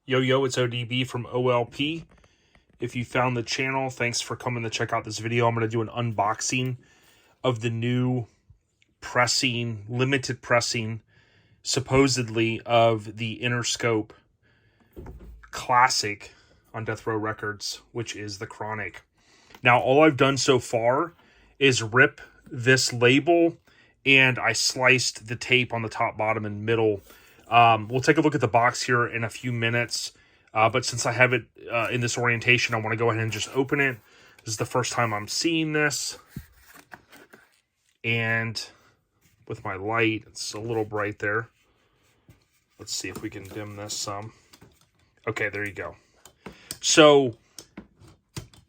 Yo, it's ODB from OLP. If you found the channel, thanks for coming to check out this video. I'm going to do an unboxing of the new pressing, limited pressing, supposedly, of the Interscope Classic on Death Row Records, which is the Chronic. Now, all I've done so far is rip this label, and I sliced the tape on the top, bottom, and middle. We'll take a look at the box here in a few minutes, but since I have it in this orientation, I want to go ahead and just open it. This is the first time I'm seeing this, and with my light, it's a little bright there. Let's see if we can dim this some. Okay, there you go. So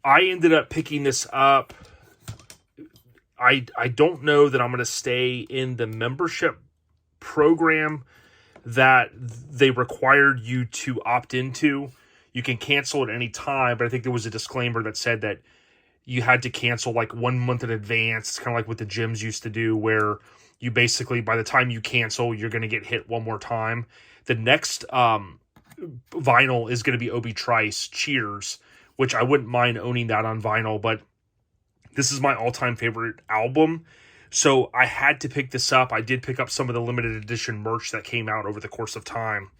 I ended up picking this up. I don't know that I'm going to stay in the membership program that they required you to opt into. You can cancel at any time, but I think there was a disclaimer that said that you had to cancel like 1 month in advance. It's kind of like what the gyms used to do, where you basically, by the time you cancel, you're going to get hit one more time. The next vinyl is going to be Obi Trice, Cheers, which I wouldn't mind owning that on vinyl, but this is my all-time favorite album, so I had to pick this up. I did pick up some of the limited edition merch that came out over the course of time.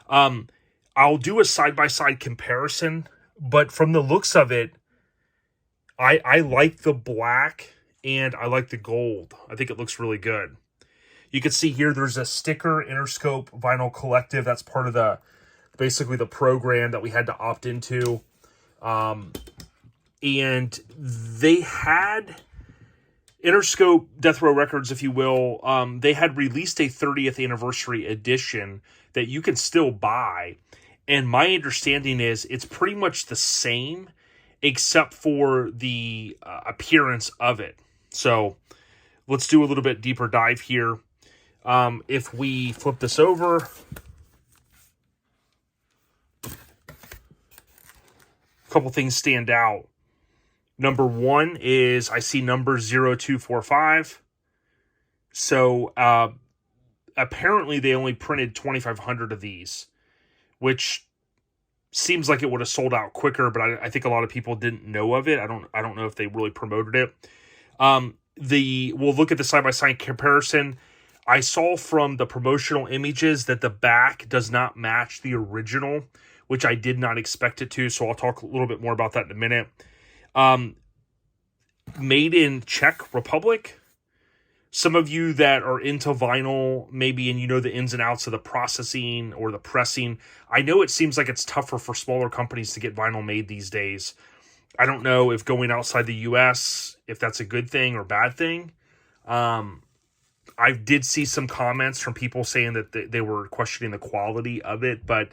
I'll do a side-by-side comparison, but from the looks of it, I like the black and I like the gold. I think it looks really good. You can see here there's a sticker, Interscope Vinyl Collective. That's part of basically the program that we had to opt into. And they had Interscope Death Row Records, if you will. They had released a 30th anniversary edition that you can still buy. And my understanding is it's pretty much the same, except for the appearance of it. So let's do a little bit deeper dive here. If we flip this over, a couple things stand out. Number one is I see number 0245. So apparently they only printed 2,500 of these, which seems like it would have sold out quicker, but I think a lot of people didn't know of it. I don't know if they really promoted it. We'll look at the side-by-side comparison. I saw from the promotional images that the back does not match the original, which I did not expect it to, so I'll talk a little bit more about that in a minute. Made in Czech Republic. Some of you that are into vinyl, maybe, and you know the ins and outs of the processing or the pressing. I know it seems like it's tougher for smaller companies to get vinyl made these days. I don't know if going outside the U.S., if that's a good thing or bad thing. I did see some comments from people saying that they were questioning the quality of it, but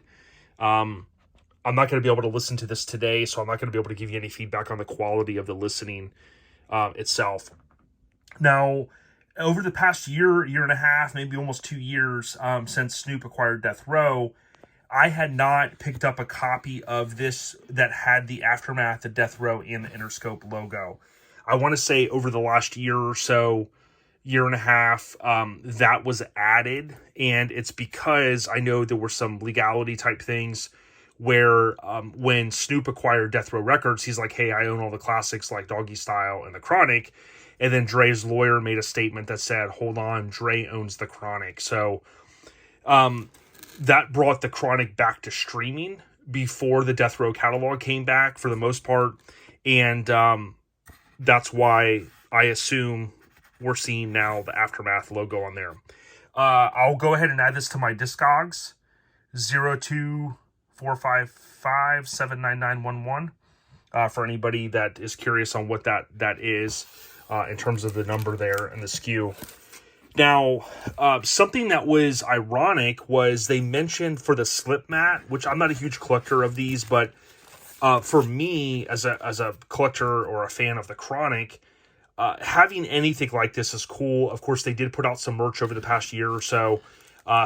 I'm not going to be able to listen to this today, so I'm not going to be able to give you any feedback on the quality of the listening itself. Now, over the past year and a half, maybe almost 2 years since Snoop acquired Death Row, I had not picked up a copy of this that had the Aftermath, the Death Row, and the Interscope logo. I want to say over the last year or so, year and a half, that was added, and it's because I know there were some legality type things where when Snoop acquired Death Row Records, he's like, hey, I own all the classics like Doggy Style and the Chronic. And then Dre's lawyer made a statement that said, hold on, Dre owns the Chronic. So that brought the Chronic back to streaming before the Death Row catalog came back for the most part. And that's why I assume we're seeing now the Aftermath logo on there. I'll go ahead and add this to my Discogs. 02455799911 for anybody that is curious on what that is in terms of the number there and the SKU. Now, something that was ironic was they mentioned for the slip mat, which I'm not a huge collector of these, but for me as a collector or a fan of the Chronic, having anything like this is cool. Of course, they did put out some merch over the past year or so.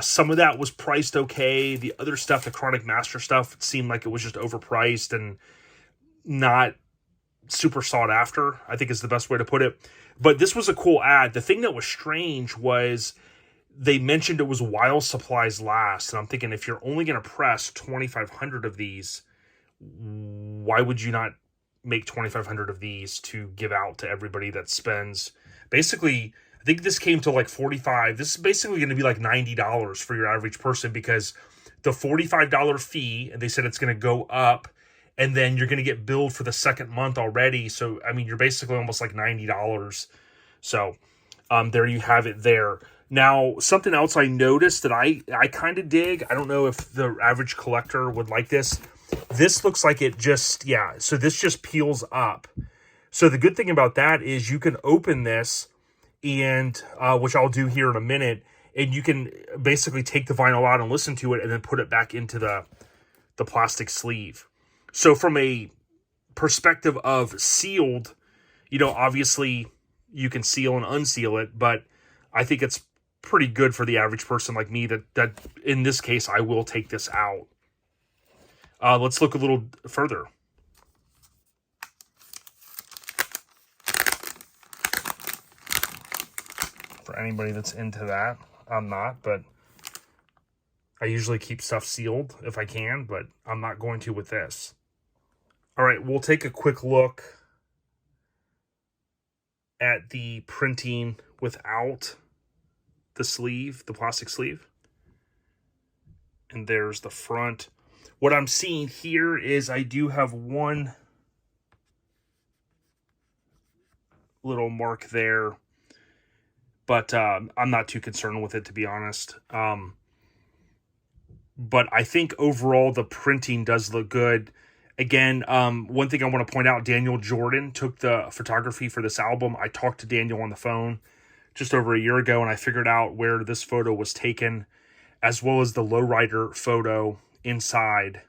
Some of that was priced okay. The other stuff, the Chronic Master stuff, it seemed like it was just overpriced and not super sought after, I think is the best way to put it. But this was a cool ad. The thing that was strange was they mentioned it was while supplies last. And I'm thinking, if you're only going to press 2,500 of these, why would you not make 2,500 of these to give out to everybody that spends? Basically, I think this came to like 45. This is basically going to be like $90 for your average person, because the $45 fee, and they said it's going to go up, and then you're going to get billed for the second month already. So, I mean, you're basically almost like $90. So, there you have it there. Now, something else I noticed that I kind of dig, I don't know if the average collector would like this. This looks like it just, yeah, so this just peels up. So the good thing about that is you can open this, and which I'll do here in a minute, and you can basically take the vinyl out and listen to it and then put it back into the plastic sleeve. So from a perspective of sealed, you know, obviously you can seal and unseal it, but I think it's pretty good for the average person like me that in this case, I will take this out. Let's look a little further. For anybody that's into that, I'm not, but I usually keep stuff sealed if I can, but I'm not going to with this. All right, we'll take a quick look at the printing without the sleeve, the plastic sleeve. And there's the front. What I'm seeing here is I do have one little mark there, but I'm not too concerned with it, to be honest. But I think overall the printing does look good. Again, one thing I want to point out, Daniel Jordan took the photography for this album. I talked to Daniel on the phone just over a year ago, and I figured out where this photo was taken, as well as the lowrider photo inside.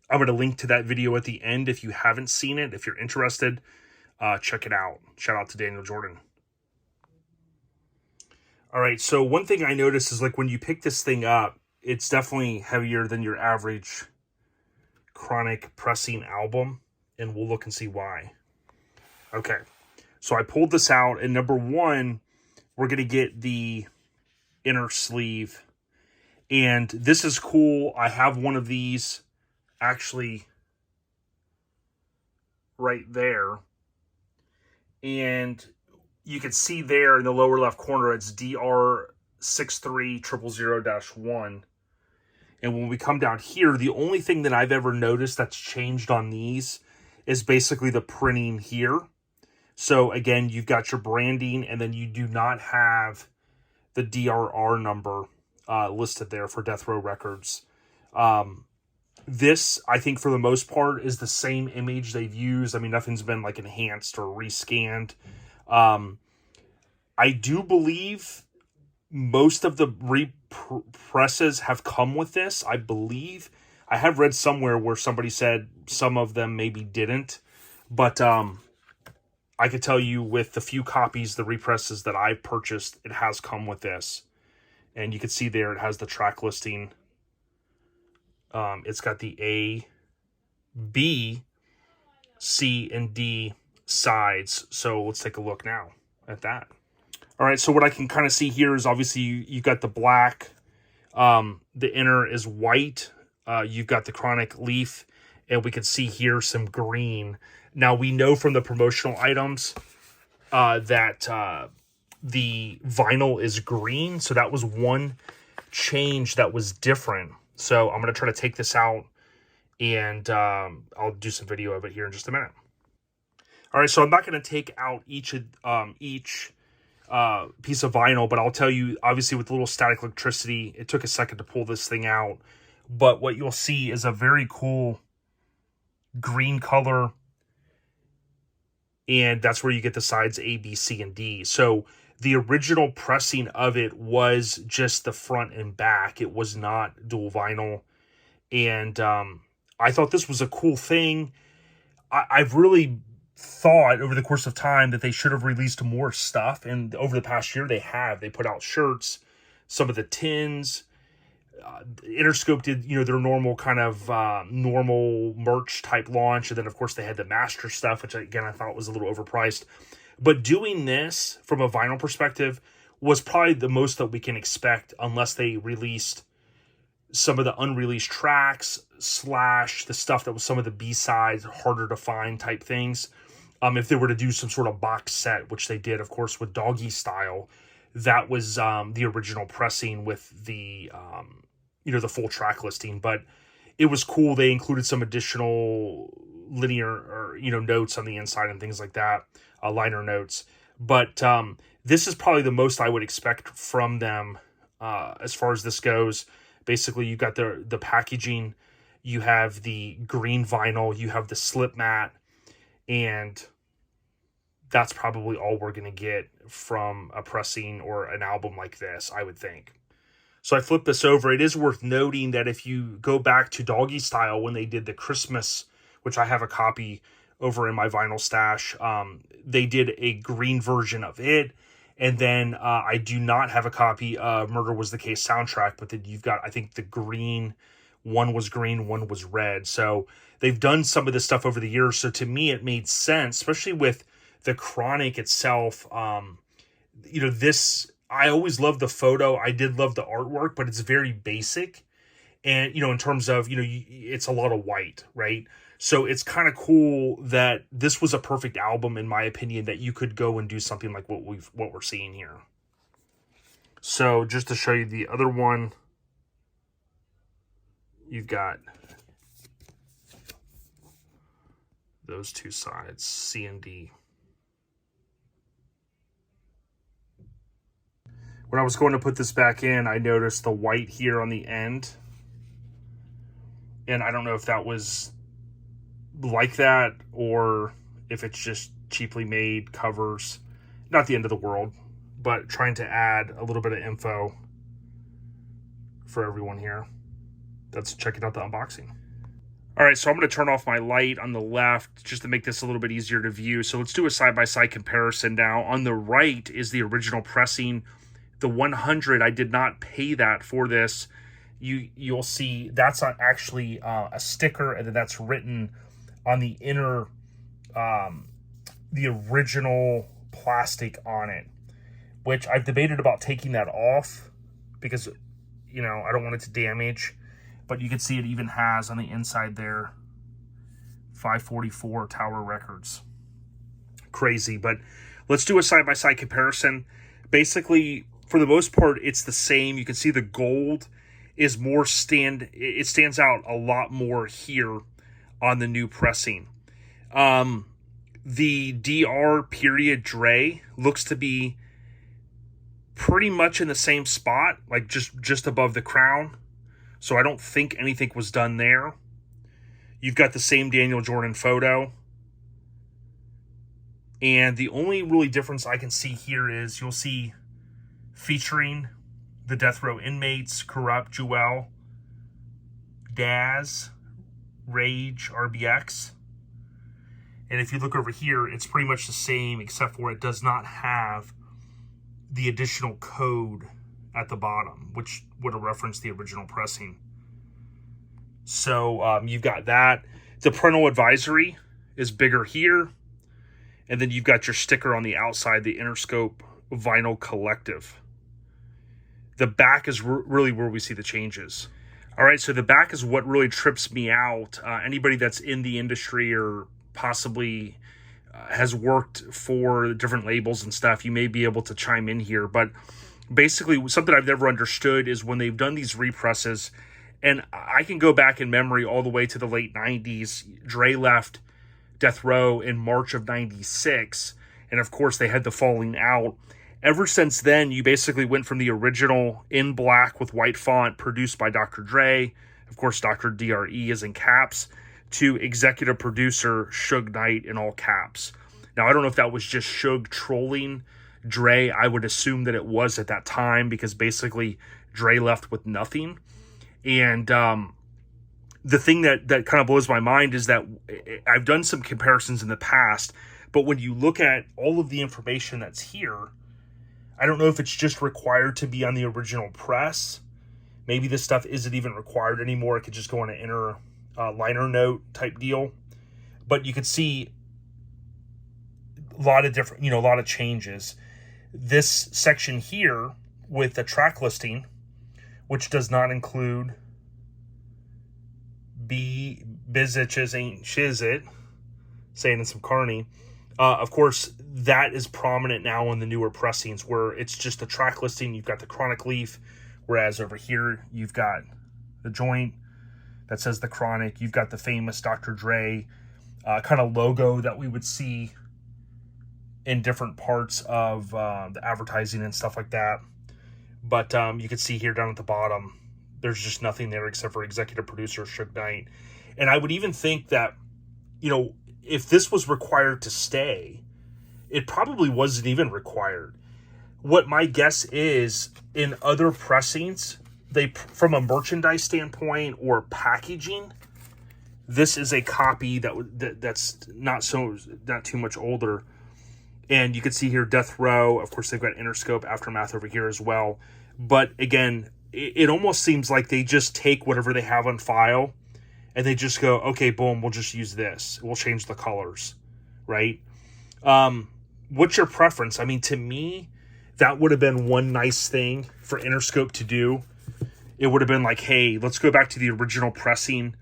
I'm going to link to that video at the end if you haven't seen it. If you're interested, check it out. Shout out to Daniel Jordan. All right, so one thing I noticed is, like, when you pick this thing up, it's definitely heavier than your average chronic pressing album, and we'll look and see why. Okay, so I pulled this out, and number one, we're going to get the inner sleeve, and this is cool. I have one of these actually right there, and you can see there in the lower left corner, it's DR63000-1. And when we come down here, the only thing that I've ever noticed that's changed on these is basically the printing here. So again, you've got your branding, and then you do not have the DRR number listed there for Death Row Records. This, I think, for the most part, is the same image they've used. I mean, nothing's been like enhanced or rescanned. I do believe most of the represses have come with this. I believe I have read somewhere where somebody said some of them maybe didn't, but I could tell you with the few copies, the represses that I've purchased, it has come with this. And you can see there it has the track listing. It's got the A, B, C, and D sides. So let's take a look now at that. All right, so what I can kind of see here is obviously you got the black, the inner is white, you've got the chronic leaf, and we can see here some green. Now, we know from the promotional items that the vinyl is green, so that was one change that was different. So I'm going to try to take this out, and I'll do some video of it here in just a minute. All right, so I'm not going to take out each piece of vinyl, but I'll tell you, obviously with the little static electricity, it took a second to pull this thing out, but what you'll see is a very cool green color, and that's where you get the sides A, B, C, and D. So the original pressing of it was just the front and back. It was not dual vinyl, and I thought this was a cool thing. I've really thought over the course of time that they should have released more stuff, and over the past year they have. They put out shirts, some of the tins. Interscope did, you know, their normal kind of normal merch type launch, and then of course they had the master stuff, which again I thought was a little overpriced. But doing this from a vinyl perspective was probably the most that we can expect unless they released some of the unreleased tracks / the stuff that was some of the B-sides, harder to find type things. If they were to do some sort of box set, which they did, of course, with Doggy Style, that was the original pressing with the, the full track listing. But it was cool. They included some additional linear or, notes on the inside and things like that, liner notes. But this is probably the most I would expect from them as far as this goes. Basically, you've got the packaging, you have the green vinyl, you have the slip mat, and that's probably all we're going to get from a pressing or an album like this, I would think. So I flipped this over. It is worth noting that if you go back to Doggy Style when they did the Christmas, which I have a copy over in my vinyl stash, they did a green version of it. And then I do not have a copy of Murder Was the Case soundtrack, but then you've got, I think, the green. One was green, one was red. So they've done some of this stuff over the years. So to me, it made sense, especially with the Chronic itself. This, I always loved the photo. I did love the artwork, but it's very basic. And, in terms of, it's a lot of white, right? So it's kind of cool that this was a perfect album, in my opinion, that you could go and do something like what we're seeing here. So just to show you the other one, you've got those two sides, C and D. When I was going to put this back in, I noticed the white here on the end. And I don't know if that was like that or if it's just cheaply made covers. Not the end of the world, but trying to add a little bit of info for everyone here that's checking out the unboxing. All right, so I'm going to turn off my light on the left just to make this a little bit easier to view. So let's do a side-by-side comparison now. On the right is the original pressing. The 100, I did not pay that for this. You'll see that's actually a sticker, and then that's written on the inner, the original plastic on it, which I've debated about taking that off because, I don't want it to damage. But you can see it even has on the inside there 544 Tower Records. Crazy. But let's do a side-by-side comparison. Basically, for the most part, it's the same. You can see the gold is more it stands out a lot more here on the new pressing. The DR period Dre looks to be pretty much in the same spot, like just above the crown. So I don't think anything was done there. You've got the same Daniel Jordan photo. And the only really difference I can see here is you'll see featuring the Death Row inmates, Corrupt, Jewel, Daz, Rage, RBX. And if you look over here, it's pretty much the same, except for it does not have the additional code at the bottom, which would have referenced the original pressing. So you've got that. The parental advisory is bigger here. And then you've got your sticker on the outside, the Interscope Vinyl Collective. The back is really where we see the changes. All right, so the back is what really trips me out. Anybody that's in the industry or possibly has worked for different labels and stuff, you may be able to chime in here. But basically, something I've never understood is when they've done these represses, and I can go back in memory all the way to the late 90s. Dre left Death Row in March of 96, and of course they had the falling out. Ever since then, you basically went from the original in black with white font produced by Dr. Dre, of course Dr. DRE is in caps, to executive producer Suge Knight in all caps. Now, I don't know if that was just Suge trolling Dre. I would assume that it was at that time because basically Dre left with nothing. And the thing that kind of blows my mind is that I've done some comparisons in the past, but when you look at all of the information that's here, I don't know if it's just required to be on the original press. Maybe this stuff isn't even required anymore. It could just go on an inner liner note type deal. But you could see a lot of different, a lot of changes. This section here with the track listing, which does not include Bizitches Ain't Shizit, saying in some Carney. Of course, that is prominent now on the newer pressings where it's just the track listing. You've got the Chronic leaf, whereas over here you've got the joint that says the Chronic. You've got the famous Dr. Dre kind of logo that we would see in different parts of the advertising and stuff like that. But you can see here down at the bottom, there's just nothing there except for executive producer Suge Knight. And I would even think that, you know, if this was required to stay, it probably wasn't even required. What my guess is, in other pressings, they, from a merchandise standpoint or packaging, this is a copy that's not too much older. And you can see here Death Row. Of course, they've got Interscope Aftermath over here as well. But again, it almost seems like they just take whatever they have on file and they just go, okay, boom, we'll just use this. We'll change the colors, right? What's your preference? I mean, to me, that would have been one nice thing for Interscope to do. It would have been like, hey, let's go back to the original pressing,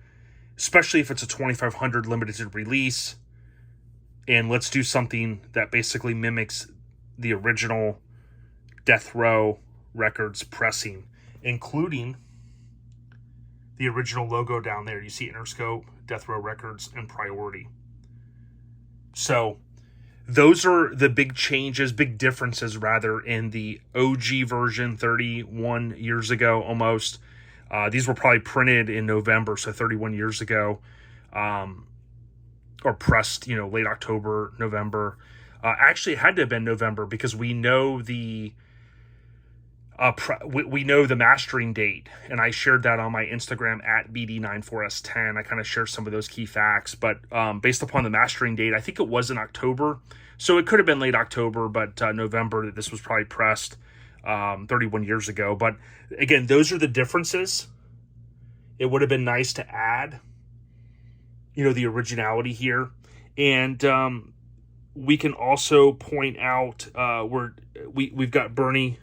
especially if it's a 2500 limited release, and let's do something that basically mimics the original Death Row Records pressing, including the original logo down there. You see Interscope, Death Row Records, and Priority. So those are the big changes, big differences rather, in the OG version 31 years ago almost. These were probably printed in November, so 31 years ago, or pressed, you know, late October, November. Actually, it had to have been November because we know the we know the mastering date, and I shared that on my Instagram at BD94S10. I kind of shared some of those key facts, but based upon the mastering date, I think it was in October, so it could have been late October, but November. This was probably pressed 31 years ago. But again, those are the differences. It would have been nice to add, you know, the originality here, and we can also point out where we've got Bernie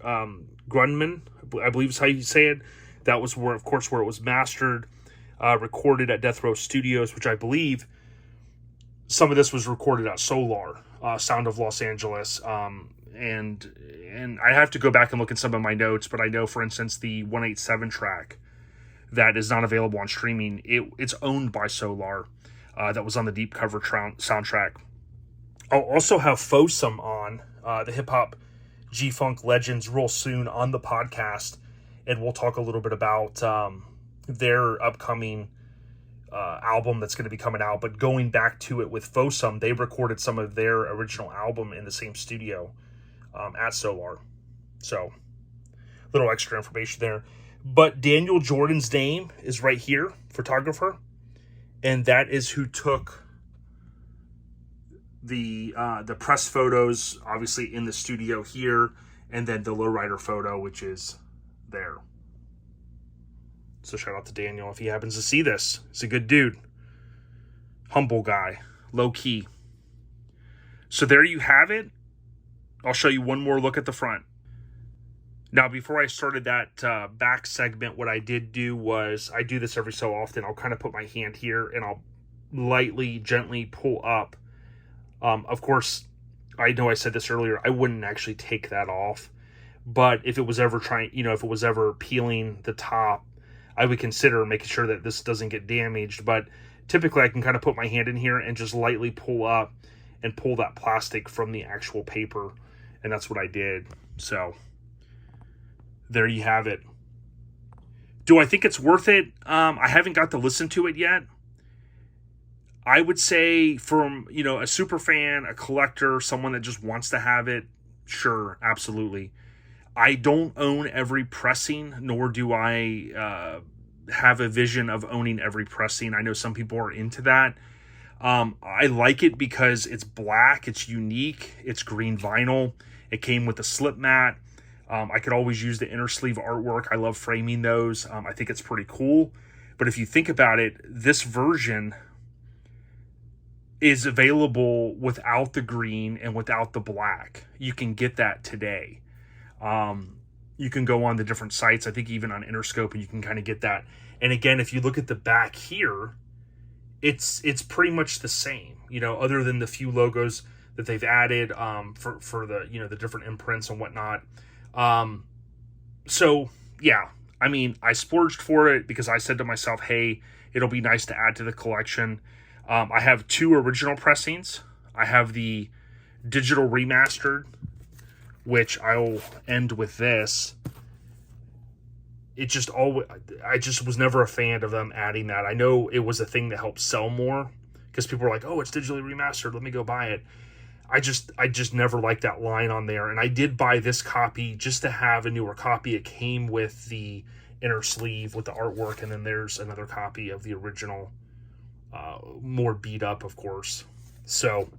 Grundman, I believe is how you say it. That was where, of course, where it was mastered, recorded at Death Row Studios, which I believe some of this was recorded at Solar, Sound of Los Angeles. And I have to go back and look at some of my notes, but I know, for instance, the 187 track that is not available on streaming, it's owned by Solar. That was on the Deep Cover soundtrack. I'll also have Fossum on, the hip-hop G-Funk legends, real soon on the podcast, and we'll talk a little bit about their upcoming album that's going to be coming out. But going back to it with Fossum, they recorded some of their original album in the same studio at Solar. So, little extra information there. But Daniel Jordan's name is right here, photographer, and that is who took the press photos, obviously in the studio here, and then the lowrider photo, which is there. So shout out to Daniel if he happens to see this. He's a good dude, humble guy, low key. So there you have it. I'll show you one more look at the front. Now, before I started that back segment, what I did do was, I do this every so often, I'll kind of put my hand here and I'll lightly, gently pull up. Of course, I know I said this earlier, I wouldn't actually take that off, but if it was ever if it was ever peeling the top, I would consider making sure that this doesn't get damaged. But typically I can kind of put my hand in here and just lightly pull up and pull that plastic from the actual paper, and that's what I did. So there you have it. Do I think it's worth it? I haven't got to listen to it yet. I would say from, a super fan, a collector, someone that just wants to have it, sure, absolutely. I don't own every pressing, nor do I have a vision of owning every pressing. I know some people are into that. I like it because it's black, it's unique, it's green vinyl. It came with a slip mat. I could always use the inner sleeve artwork. I love framing those. I think it's pretty cool. But if you think about it, this version is available without the green and without the black. You can get that today. You can go on the different sites, I think even on Interscope, and you can kind of get that. And again, if you look at the back here, it's pretty much the same, you know, other than the few logos that they've added for the, you know, the different imprints and whatnot. So yeah, I mean, I splurged for it because I said to myself, hey, it'll be nice to add to the collection. I have 2 original pressings. I have the digital remastered, which I'll end with this. I just was never a fan of them adding that. I know it was a thing that helped sell more because people were like, oh, it's digitally remastered, let me go buy it. I just never liked that line on there. And I did buy this copy just to have a newer copy. It came with the inner sleeve with the artwork, and then there's another copy of the original, more beat up, of course. So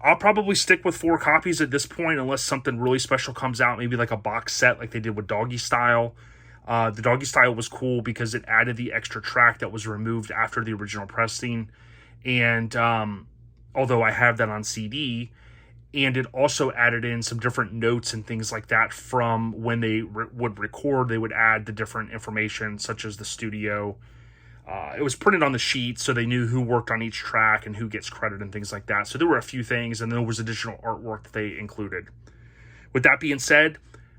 I'll probably stick with 4 copies at this point, unless something really special comes out, maybe like a box set like they did with Doggy Style. The Doggy Style was cool because it added the extra track that was removed after the original pressing. And although I have that on CD, and it also added in some different notes and things like that from when they would record. They would add the different information, such as the studio. It was printed on the sheet, so they knew who worked on each track and who gets credit and things like that. So there were a few things, and there was additional artwork that they included. With that being said,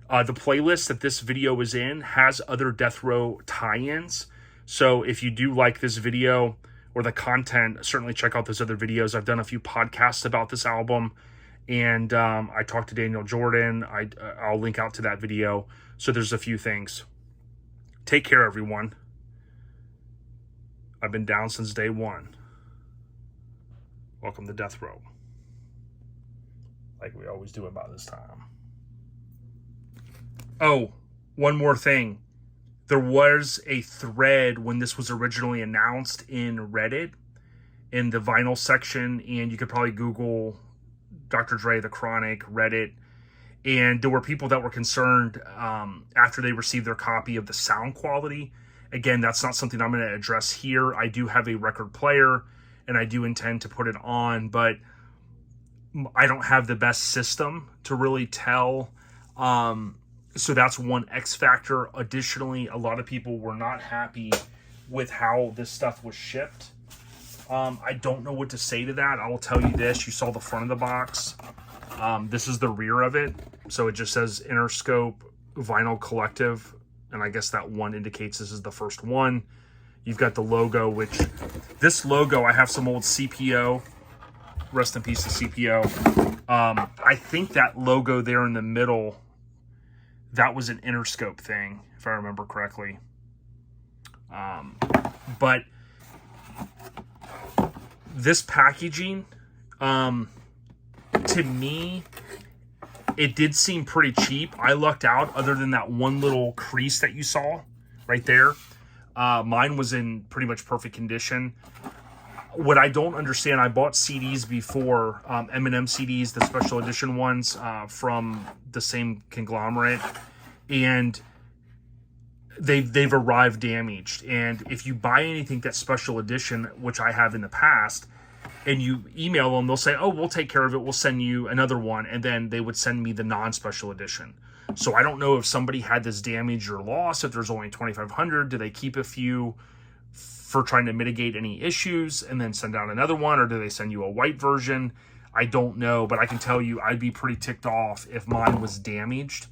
the playlist that this video is in has other Death Row tie-ins. So if you do like this video or the content, certainly check out those other videos. I've done a few podcasts about this album, and I talked to Daniel Jordan. I'll link out to that video. So there's a few things. Take care, everyone. I've been down since day one. Welcome to Death Row. Like we always do about this time. Oh, one more thing. There was a thread when this was originally announced in Reddit, in the vinyl section, and you could probably Google Dr. Dre, The Chronic, Reddit, and there were people that were concerned after they received their copy of the sound quality. Again, that's not something I'm going to address here. I do have a record player, and I do intend to put it on, but I don't have the best system to really tell. So that's one X factor. Additionally, a lot of people were not happy with how this stuff was shipped. I don't know what to say to that. I will tell you this. You saw the front of the box. This is the rear of it. So it just says Interscope Vinyl Collective. And I guess that one indicates this is the first one. You've got the logo, which this logo, I have some old CPO. Rest in peace to CPO. I think that logo there in the middle, that was an Interscope thing, if I remember correctly. But this packaging, to me, it did seem pretty cheap. I lucked out other than that one little crease that you saw right there. Mine was in pretty much perfect condition. What I don't understand, I bought CDs before, M&M CDs, the special edition ones from the same conglomerate, and they've arrived damaged. And if you buy anything that's special edition, which I have in the past, and you email them, they'll say, oh, we'll take care of it, we'll send you another one, and then they would send me the non-special edition. So I don't know if somebody had this damaged or lost, if there's only 2,500, do they keep a few for trying to mitigate any issues and then send out another one, or do they send you a white version? I don't know, but I can tell you I'd be pretty ticked off if mine was damaged.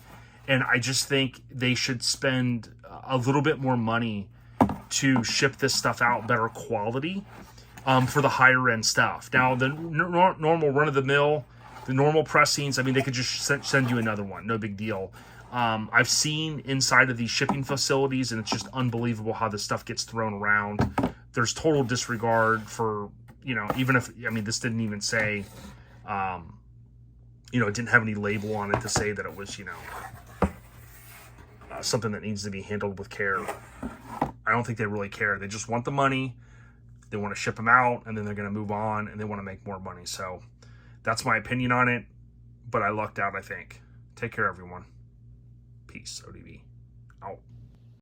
And I just think they should spend a little bit more money to ship this stuff out better quality for the higher end stuff. Now, the normal run-of-the-mill, the normal pressings, I mean, they could just send you another one. No big deal. I've seen inside of these shipping facilities, and it's just unbelievable how this stuff gets thrown around. There's total disregard for, even if, this didn't even say, it didn't have any label on it to say that it was, something that needs to be handled with care. I don't think they really care. They just want the money. They want to ship them out, and then they're going to move on, and they want to make more money. So that's my opinion on it, but I lucked out, I think. Take care, everyone. Peace, ODB.